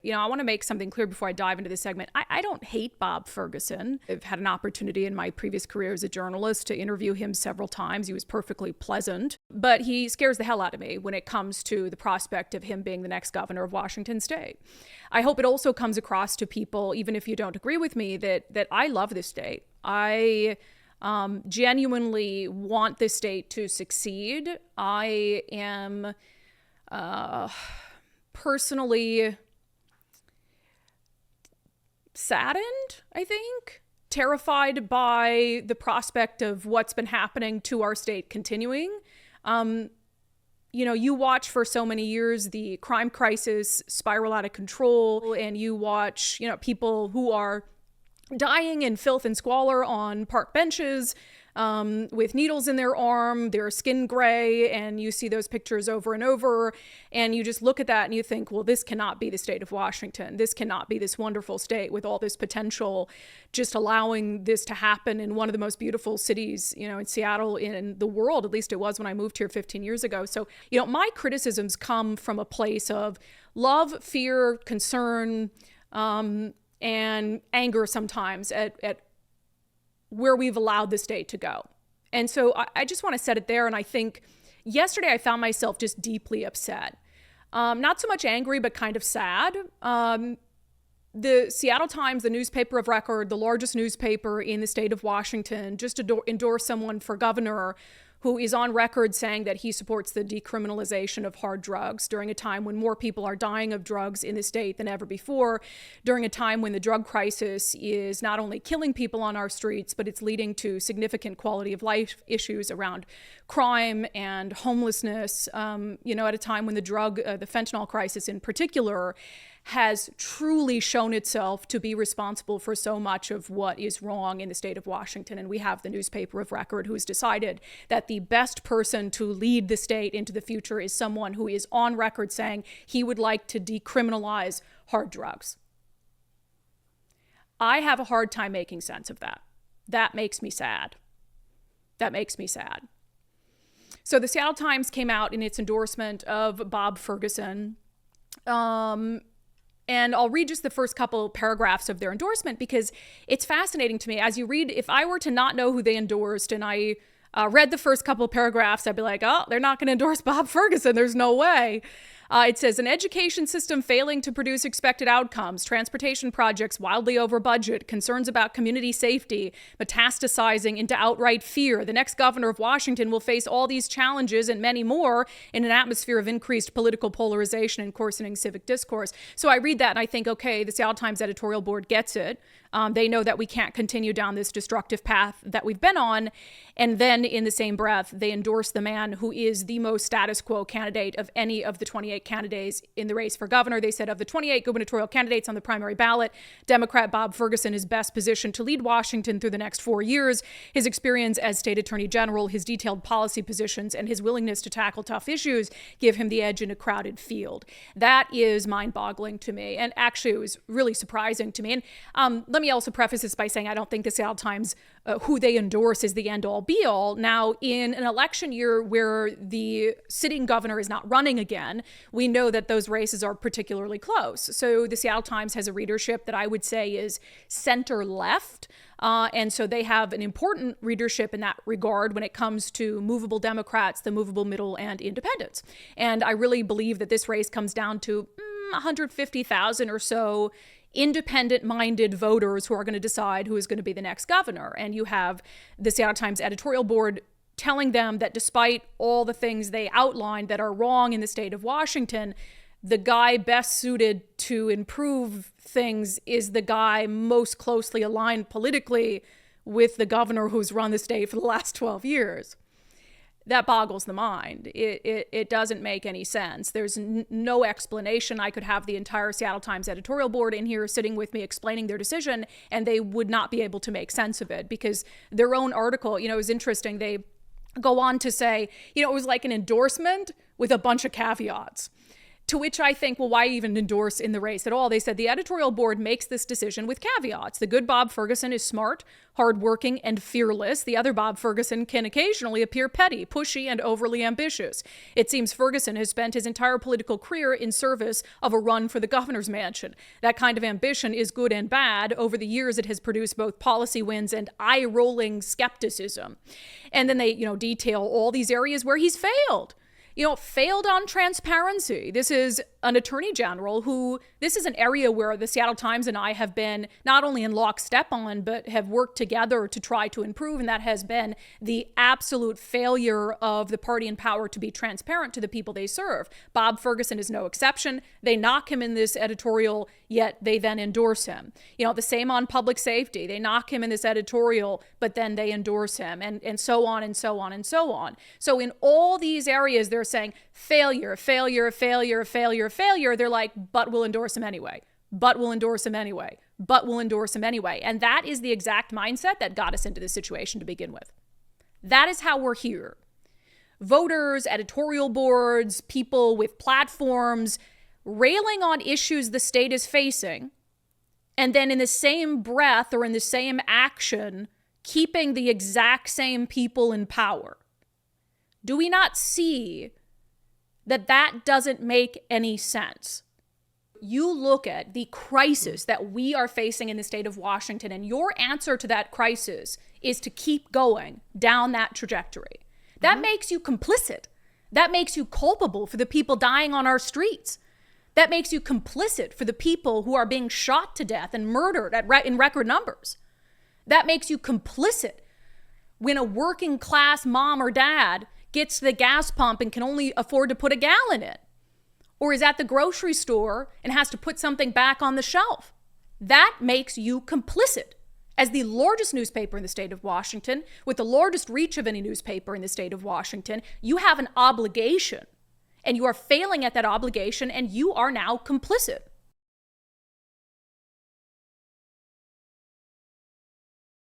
I want to make something clear before I dive into this segment. I don't hate Bob Ferguson. I've had an opportunity in my previous career as a journalist to interview him several times. He was perfectly pleasant, but he scares the hell out of me when it comes to the prospect of him being the next governor of Washington state. I hope it also comes across to people, even if you don't agree with me, that I love this state. I genuinely want this state to succeed. I am personally saddened, I think, terrified by the prospect of what's been happening to our state continuing. You watch for so many years the crime crisis spiral out of control, and you watch, people who are dying in filth and squalor on park benches, with needles in their arm, their skin gray, and you see those pictures over and over, and you just look at that and you think, well, this cannot be the state of Washington. This cannot be this wonderful state with all this potential, just allowing this to happen in one of the most beautiful cities, in Seattle, in the world. At least it was when I moved here 15 years ago. So, my criticisms come from a place of love, fear, concern, and anger sometimes at where we've allowed the state to go. And so I just want to set it there. And I think yesterday I found myself just deeply upset. Not so much angry, but kind of sad. The Seattle Times, the newspaper of record, the largest newspaper in the state of Washington, just endorsed someone for governor who is on record saying that he supports the decriminalization of hard drugs during a time when more people are dying of drugs in the state than ever before, during a time when the drug crisis is not only killing people on our streets, but it's leading to significant quality of life issues around crime and homelessness, at a time when the fentanyl crisis in particular has truly shown itself to be responsible for so much of what is wrong in the state of Washington. And we have the newspaper of record who has decided that the best person to lead the state into the future is someone who is on record saying he would like to decriminalize hard drugs. I have a hard time making sense of that. That makes me sad. So the Seattle Times came out in its endorsement of Bob Ferguson. And I'll read just the first couple paragraphs of their endorsement because it's fascinating to me. As you read, if I were to not know who they endorsed and I read the first couple of paragraphs, I'd be like, oh, they're not going to endorse Bob Ferguson. There's no way. It says, an education system failing to produce expected outcomes, transportation projects wildly over budget, concerns about community safety, metastasizing into outright fear. The next governor of Washington will face all these challenges and many more in an atmosphere of increased political polarization and coarsening civic discourse. So I read that and I think, okay, the Seattle Times editorial board gets it. They know that we can't continue down this destructive path that we've been on. And then in the same breath, they endorse the man who is the most status quo candidate of any of the 28 candidates in the race for governor. They said of the 28 gubernatorial candidates on the primary ballot, Democrat Bob Ferguson is best positioned to lead Washington through the next 4 years. His experience as state attorney general, his detailed policy positions, and his willingness to tackle tough issues give him the edge in a crowded field. That is mind-boggling to me. And actually, it was really surprising to me. And let me also preface this by saying I don't think the Seattle Times, who they endorse, is the end-all be-all. Now, in an election year where the sitting governor is not running again, we know that those races are particularly close. So the Seattle Times has a readership that I would say is center-left. And so they have an important readership in that regard when it comes to movable Democrats, the movable middle, and independents. And I really believe that this race comes down to 150,000 or so independent-minded voters who are going to decide who is going to be the next governor. And you have the Seattle Times editorial board telling them that despite all the things they outlined that are wrong in the state of Washington, the guy best suited to improve things is the guy most closely aligned politically with the governor who's run the state for the last 12 years. That boggles the mind. It doesn't make any sense. There's no explanation. I could have the entire Seattle Times editorial board in here sitting with me explaining their decision, and they would not be able to make sense of it because their own article, it was interesting. They go on to say, it was like an endorsement with a bunch of caveats. To which I think, well, why even endorse in the race at all? They said the editorial board makes this decision with caveats. The good Bob Ferguson is smart, hardworking, and fearless. The other Bob Ferguson can occasionally appear petty, pushy, and overly ambitious. It seems Ferguson has spent his entire political career in service of a run for the governor's mansion. That kind of ambition is good and bad. Over the years, it has produced both policy wins and eye-rolling skepticism. And then they, detail all these areas where he's failed. Failed on transparency. This is an attorney general who, this is an area where the Seattle Times and I have been not only in lockstep on, but have worked together to try to improve. And that has been the absolute failure of the party in power to be transparent to the people they serve. Bob Ferguson is no exception. They knock him in this editorial, yet they then endorse him. The same on public safety. They knock him in this editorial, but then they endorse him, and so on and so on and so on. So in all these areas, they're saying failure, failure, failure, failure, failure. They're like, but we'll endorse him anyway. But we'll endorse him anyway. But we'll endorse him anyway. And that is the exact mindset that got us into this situation to begin with. That is how we're here. Voters, editorial boards, people with platforms railing on issues the state is facing, and then in the same breath or in the same action, keeping the exact same people in power. Do we not see that that doesn't make any sense? You look at the crisis that we are facing in the state of Washington, and your answer to that crisis is to keep going down that trajectory. That makes you complicit. That makes you culpable for the people dying on our streets. That makes you complicit for the people who are being shot to death and murdered in record numbers. That makes you complicit when a working class mom or dad gets to the gas pump and can only afford to put a gallon in, or is at the grocery store and has to put something back on the shelf. That makes you complicit. As the largest newspaper in the state of Washington, with the largest reach of any newspaper in the state of Washington, you have an obligation, and you are failing at that obligation, and you are now complicit.